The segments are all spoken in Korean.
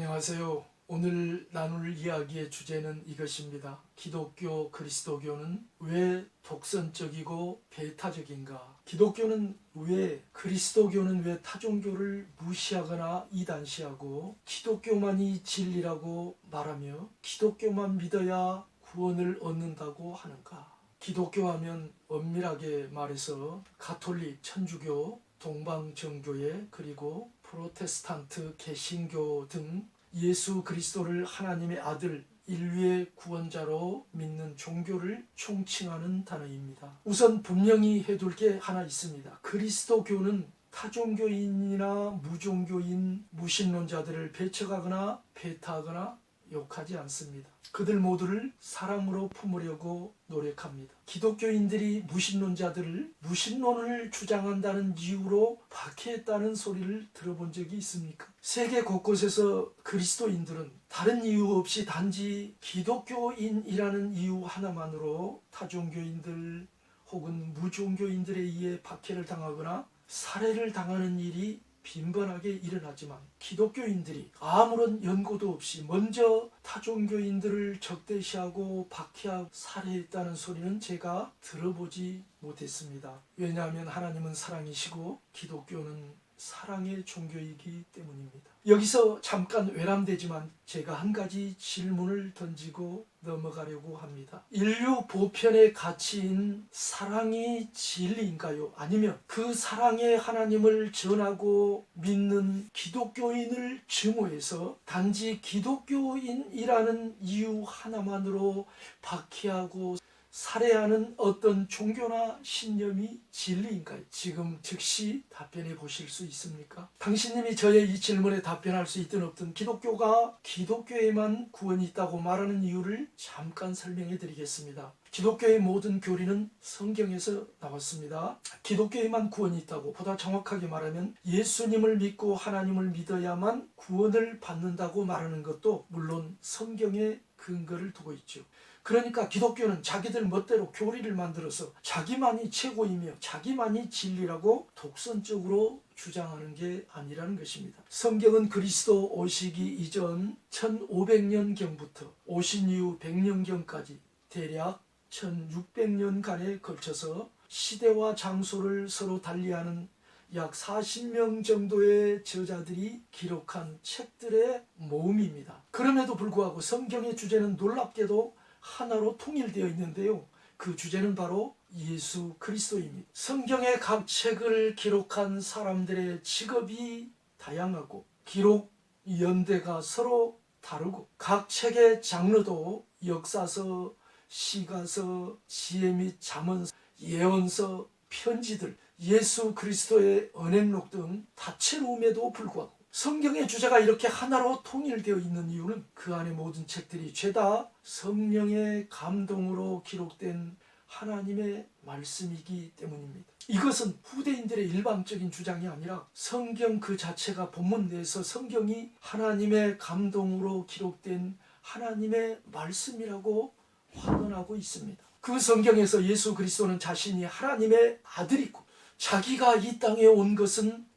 안녕하세요. 오늘 나눌 이야기의 주제는 이것입니다. 기독교, 그리스도교는 왜 독선적이고 배타적인가? 기독교는 왜, 그리스도교는 왜 타종교를 무시하거나 이단시하고 기독교만이 진리라고 말하며 기독교만 믿어야 구원을 얻는다고 하는가? 기독교 하면 엄밀하게 말해서 가톨릭, 천주교, 동방정교회, 그리고 프로테스탄트, 개신교 등 예수 그리스도를 하나님의 아들, 인류의 구원자로 믿는 종교를 총칭하는 단어입니다. 우선 분명히 해둘 게 하나 있습니다. 그리스도교는 타종교인이나 무종교인, 무신론자들을 배척하거나 배타하거나 욕하지 않습니다. 그들 모두를 사랑으로 품으려고 노력합니다. 기독교인들이 무신론자들을 무신론을 주장한다는 이유로 박해했다는 소리를 들어본 적이 있습니까? 세계 곳곳에서 그리스도인들은 다른 이유 없이 단지 기독교인이라는 이유 하나만으로 타종교인들 혹은 무종교인들에 의해 박해를 당하거나 살해를 당하는 일이 빈번하게 일어나지만 기독교인들이 아무런 연고도 없이 먼저 타종교인들을 적대시하고 박해하고 살해했다는 소리는 제가 들어보지 못했습니다. 왜냐하면 하나님은 사랑이시고 기독교는 사랑의 종교이기 때문입니다. 여기서 잠깐 외람되지만 제가 한 가지 질문을 던지고 넘어가려고 합니다. 인류 보편의 가치인 사랑이 진리인가요? 아니면 그 사랑의 하나님을 전하고 믿는 기독교인을 증오해서 단지 기독교인이라는 이유 하나만으로 박해하고 살해하는 어떤 종교나 신념이 진리인가요? 지금 즉시 답변해 보실 수 있습니까? 당신님이 저의 이 질문에 답변할 수 있든 없든 기독교가 기독교에만 구원이 있다고 말하는 이유를 잠깐 설명해 드리겠습니다. 기독교의 모든 교리는 성경에서 나왔습니다. 기독교에만 구원이 있다고, 보다 정확하게 말하면 예수님을 믿고 하나님을 믿어야만 구원을 받는다고 말하는 것도 물론 성경에 근거를 두고 있죠. 그러니까 기독교는 자기들 멋대로 교리를 만들어서 자기만이 최고이며 자기만이 진리라고 독선적으로 주장하는 게 아니라는 것입니다. 성경은 그리스도 오시기 이전 1500년경부터 오신 이후 100년경까지 대략 1600년간에 걸쳐서 시대와 장소를 서로 달리하는 약 40명 정도의 저자들이 기록한 책들의 모음입니다. 그럼에도 불구하고 성경의 주제는 놀랍게도 하나로 통일되어 있는데요. 그 주제는 바로 예수 그리스도입니다. 성경의 각 책을 기록한 사람들의 직업이 다양하고 기록 연대가 서로 다르고 각 책의 장르도 역사서, 시가서, 지혜 및 잠언서, 예언서, 편지들, 예수 그리스도의 언행록 등 다채로움에도 불구하고 성경의 주제가 이렇게 하나로 통일되어 있는 이유는 그 안의 모든 책들이 죄다 성령의 감동으로 기록된 하나님의 말씀이기 때문입니다. 이것은 후대인들의 일방적인 주장이 아니라 성경 그 자체가 본문 내에서 성경이 하나님의 감동으로 기록된 하나님의 말씀이라고 확언하고 있습니다. 그 성경에서 예수 그리스도는 자신이 하나님의 아들이고 자기가 이 땅에 온 것은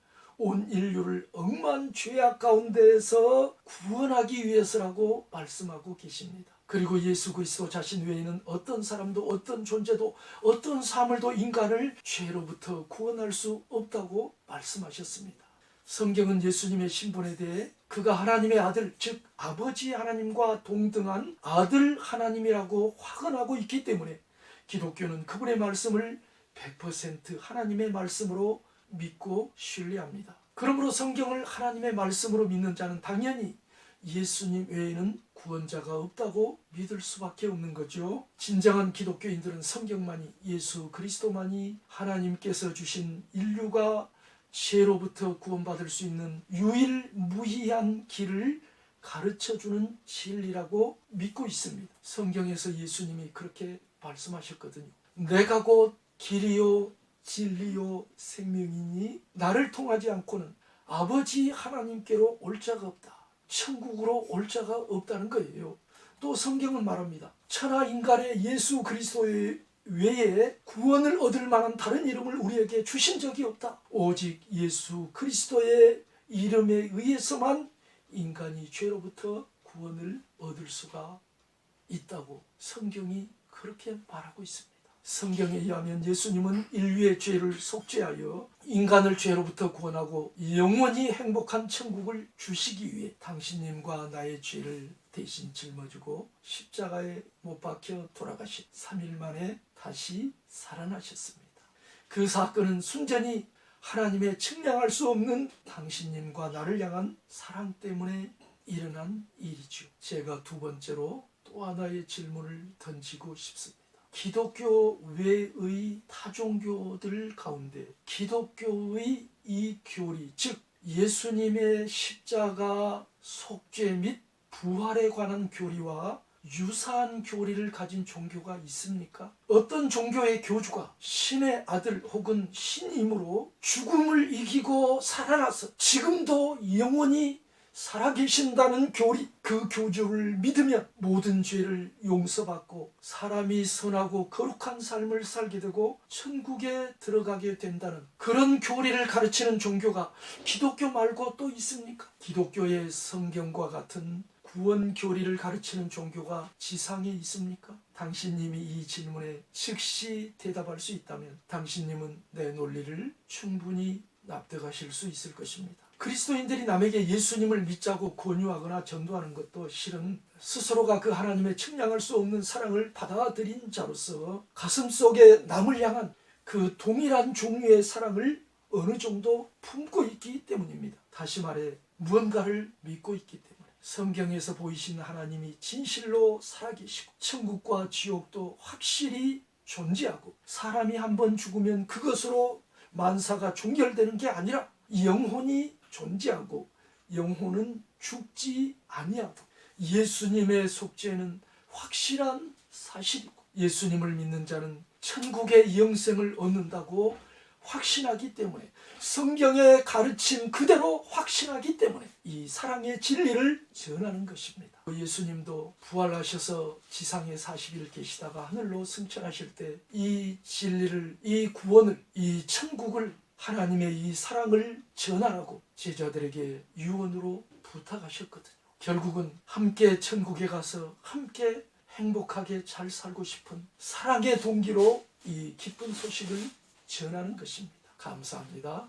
온 인류를 억만 죄악 가운데에서 구원하기 위해서라고 말씀하고 계십니다. 그리고 예수 그리스도 자신 외에는 어떤 사람도 어떤 존재도 어떤 사물도 인간을 죄로부터 구원할 수 없다고 말씀하셨습니다. 성경은 예수님의 신분에 대해 그가 하나님의 아들, 즉 아버지 하나님과 동등한 아들 하나님이라고 확언하고 있기 때문에 기독교는 그분의 말씀을 100% 하나님의 말씀으로 믿고 신뢰합니다. 그러므로 성경을 하나님의 말씀으로 믿는 자는 당연히 예수님 외에는 구원자가 없다고 믿을 수밖에 없는 거죠. 진정한 기독교인들은 성경만이, 예수 그리스도만이 하나님께서 주신 인류가 죄로부터 구원받을 수 있는 유일무이한 길을 가르쳐주는 진리라고 믿고 있습니다. 성경에서 예수님이 그렇게 말씀하셨거든요. 내가 곧 길이요 진리요 생명이니 나를 통하지 않고는 아버지 하나님께로 올 자가 없다. 천국으로 올 자가 없다는 거예요. 또 성경은 말합니다. 천하 인간의 예수 그리스도 외에 구원을 얻을 만한 다른 이름을 우리에게 주신 적이 없다. 오직 예수 그리스도의 이름에 의해서만 인간이 죄로부터 구원을 얻을 수가 있다고 성경이 그렇게 말하고 있습니다. 성경에 의하면 예수님은 인류의 죄를 속죄하여 인간을 죄로부터 구원하고 영원히 행복한 천국을 주시기 위해 당신님과 나의 죄를 대신 짊어지고 십자가에 못 박혀 돌아가신 3일 만에 다시 살아나셨습니다. 그 사건은 순전히 하나님의 측량할 수 없는 당신님과 나를 향한 사랑 때문에 일어난 일이죠. 제가 두 번째로 또 하나의 질문을 던지고 싶습니다. 기독교 외의 타종교들 가운데 기독교의 이 교리, 즉 예수님의 십자가 속죄 및 부활에 관한 교리와 유사한 교리를 가진 종교가 있습니까? 어떤 종교의 교주가 신의 아들 혹은 신임으로 죽음을 이기고 살아나서 지금도 영원히 살아계신다는 교리, 그 교주를 믿으면 모든 죄를 용서받고 사람이 선하고 거룩한 삶을 살게 되고 천국에 들어가게 된다는 그런 교리를 가르치는 종교가 기독교 말고 또 있습니까? 기독교의 성경과 같은 구원 교리를 가르치는 종교가 지상에 있습니까? 당신님이 이 질문에 즉시 대답할 수 있다면 당신님은 내 논리를 충분히 납득하실 수 있을 것입니다. 그리스도인들이 남에게 예수님을 믿자고 권유하거나 전도하는 것도 실은 스스로가 그 하나님의 측량할 수 없는 사랑을 받아들인 자로서 가슴속에 남을 향한 그 동일한 종류의 사랑을 어느 정도 품고 있기 때문입니다. 다시 말해 무언가를 믿고 있기 때문에 성경에서 보이신 하나님이 진실로 살아계시고 천국과 지옥도 확실히 존재하고 사람이 한번 죽으면 그것으로 만사가 종결되는 게 아니라 영혼이 존재하고 영혼은 죽지 아니하고 예수님의 속죄는 확실한 사실이고 예수님을 믿는 자는 천국의 영생을 얻는다고 확신하기 때문에 성경의 가르침 그대로 확신하기 때문에 이 사랑의 진리를 전하는 것입니다. 예수님도 부활하셔서 지상에 40일 계시다가 하늘로 승천하실 때 이 진리를, 이 구원을, 이 천국을 하나님의 이 사랑을 전하라고 제자들에게 유언으로 부탁하셨거든요. 결국은 함께 천국에 가서 함께 행복하게 잘 살고 싶은 사랑의 동기로 이 기쁜 소식을 전하는 것입니다. 감사합니다.